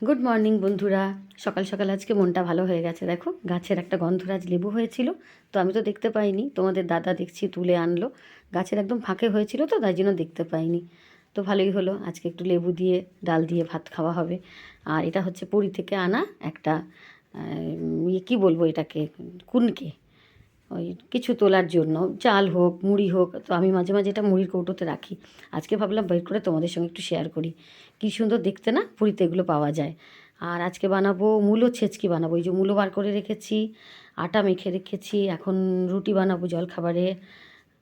Good morning বন্ধুরা। সকাল সকাল আজকে মনটা ভালো হয়ে গেছে। দেখো গাছের একটা গন্ধরাজ লেবু হয়েছিল, তো আমি তো দেখতে পাইনি, তোমাদের দাদা দেখছি তুলে আনলো। গাছের একদম ফাঁকে হয়েছিল তো তাই জন্য দেখতে পাইনি। তো ভালোই হলো, আজকে একটু লেবু দিয়ে ডাল দিয়ে ভাত খাওয়া হবে। আর এটা হচ্ছে পুরী থেকে আনা একটা কী বলবো এটাকে, কুনকে, ওই কিছু তোলার জন্য চাল হোক মুড়ি হোক, তো আমি মাঝে মাঝে এটা মুড়ির কৌটোতে রাখি। আজকে ভাবলাম বের করে তোমাদের সঙ্গে একটু শেয়ার করি। কী সুন্দর দেখতে না, পুরীতে এগুলো পাওয়া যায়। আর আজকে বানাবো মূলো ছেচকি বানাবো, এই যে মূলো বার করে রেখেছি, আটা মেখে রেখেছি, এখন রুটি বানাবো জলখাবারে।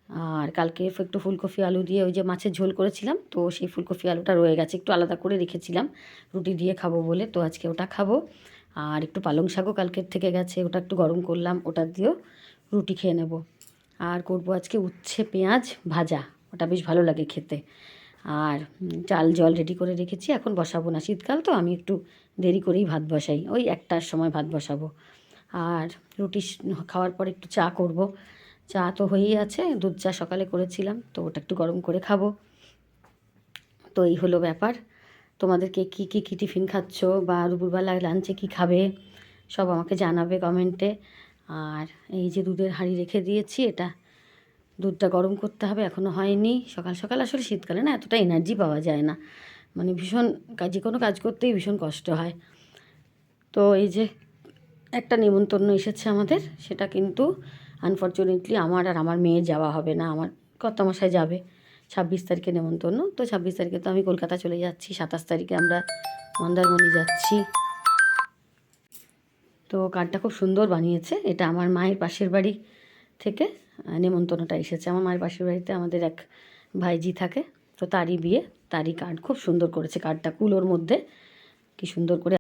আর কালকে একটু ফুলকপি আলু দিয়ে ওই যে মাছের ঝোল করেছিলাম, তো সেই ফুলকপি আলুটা রয়ে গেছে, একটু আলাদা করে রেখেছিলাম রুটি দিয়ে খাবো বলে, তো আজকে ওটা খাবো। আর একটু পালং শাকও কালকের থেকে গেছে, ওটা একটু গরম করলাম, ওটা দিয়েও রুটি খেয়ে নেব। আর করবো আজকে উচ্ছে পেঁয়াজ ভাজা, ওটা বেশ ভালো লাগে খেতে। আর চাল জল রেডি করে রেখেছি, এখন বসাবো না, শীতকাল তো আমি একটু দেরি করেই ভাত বসাই, ওই 1টার সময় ভাত বসাবো। আর রুটি খাওয়ার পর একটু চা করব। চা তো হয়েই আছে, দুধ চা সকালে করেছিলাম, তো ওটা একটু গরম করে খাবো। তো এই হলো ব্যাপার। তোমাদেরকে কী কী কী টিফিন খাচ্ছ বা দুপুরবেলায় লাঞ্চে কী খাবে সব আমাকে জানাবে কমেন্টে। আর এই যে দুধের হাঁড়ি রেখে দিয়েছি, এটা দুধটা গরম করতে হবে, এখনও হয়নি। সকাল সকাল আসলে শীতকালে না এতটা এনার্জি পাওয়া যায় না, মানে ভীষণ যে কোনো কাজ করতেই ভীষণ কষ্ট হয়। তো এই যে একটা নেমন্তন্ন এসেছে আমাদের, সেটা কিন্তু আনফর্চুনেটলি আমার আর আমার মেয়ের যাওয়া হবে না, আমার কর্তামশাই যাবে। 26 তারিখে নেমন্তন্ন, তো 26 তারিখে তো আমি কলকাতা চলে যাচ্ছি, 27 তারিখে আমরা মন্দারমণি যাচ্ছি। তো কার্ডটা খুব সুন্দর বানিয়েছে, এটা আমার মায়ের পাশের বাড়ি থেকে নেমন্তন্নটা এসেছে। আমার মায়ের পাশের বাড়িতে আমাদের এক ভাইজি থাকে, তো তারই বিয়ে, তারই কার্ড, খুব সুন্দর করেছে কার্ডটা, কুলোর মধ্যে কি সুন্দর করে